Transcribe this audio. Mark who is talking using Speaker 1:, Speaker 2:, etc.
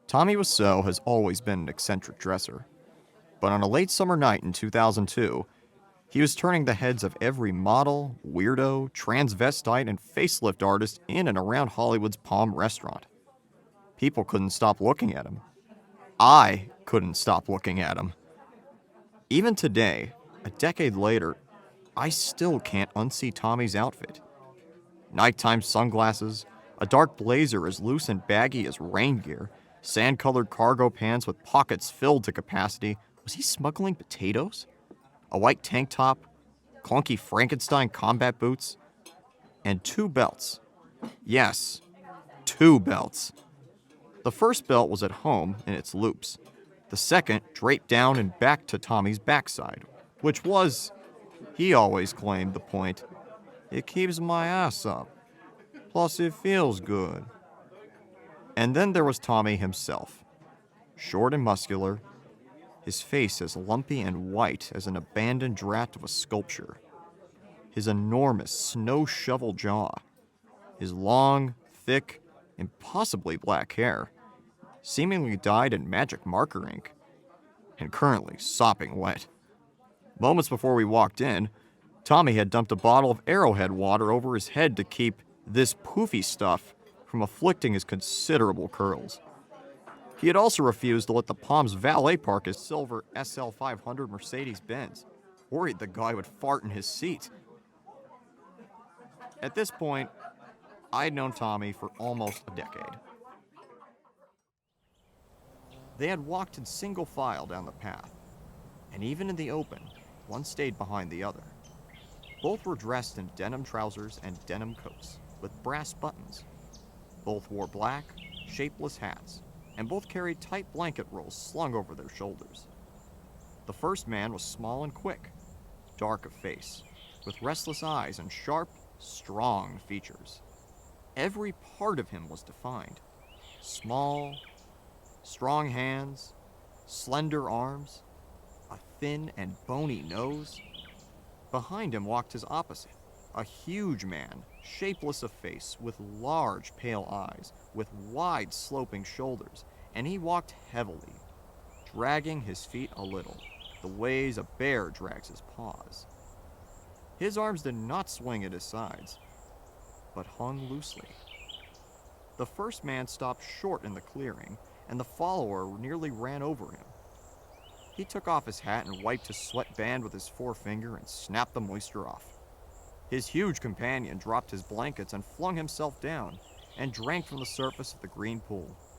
Speaker 1: Tommy Wiseau has always been an eccentric dresser, but on a late summer night in 2002, he was turning the heads of every model, weirdo, transvestite, and facelift artist in and around Hollywood's Palm restaurant. People couldn't stop looking at him. I couldn't stop looking at him. Even today, a decade later, I still can't unsee Tommy's outfit. Nighttime sunglasses, a dark blazer as loose and baggy as rain gear, sand-colored cargo pants with pockets filled to capacity. Was he smuggling potatoes? A white tank top, clunky Frankenstein combat boots, and two belts. Yes, two belts. The first belt was at home in its loops. The second draped down and back to Tommy's backside, which was, he always claimed, the point. It keeps my ass up. Plus, it feels good. And then there was Tommy himself. Short and muscular, his face as lumpy and white as an abandoned draft of a sculpture. His enormous snow shovel jaw. His long, thick, impossibly black hair, seemingly dyed in magic marker ink, and currently sopping wet. Moments before we walked in, Tommy had dumped a bottle of Arrowhead water over his head to keep this poofy stuff from afflicting his considerable curls. He had also refused to let the Palms valet park his silver SL500 Mercedes-Benz, worried the guy would fart in his seat. At this point, I had known Tommy for almost a decade. They had walked in single file down the path, and even in the open, one stayed behind the other. Both were dressed in denim trousers and denim coats, with brass buttons. Both wore black, shapeless hats, and both carried tight blanket rolls slung over their shoulders. The first man was small and quick, dark of face, with restless eyes and sharp, strong features. Every part of him was defined. Small, strong hands, slender arms, a thin and bony nose. Behind him walked his opposite, a huge man, shapeless of face, with large, pale eyes, with wide, sloping shoulders, and he walked heavily, dragging his feet a little, the ways a bear drags his paws. His arms did not swing at his sides, but hung loosely. The first man stopped short in the clearing, and the follower nearly ran over him. He took off his hat and wiped his sweatband with his forefinger and snapped the moisture off. His huge companion dropped his blankets and flung himself down and drank from the surface of the green pool.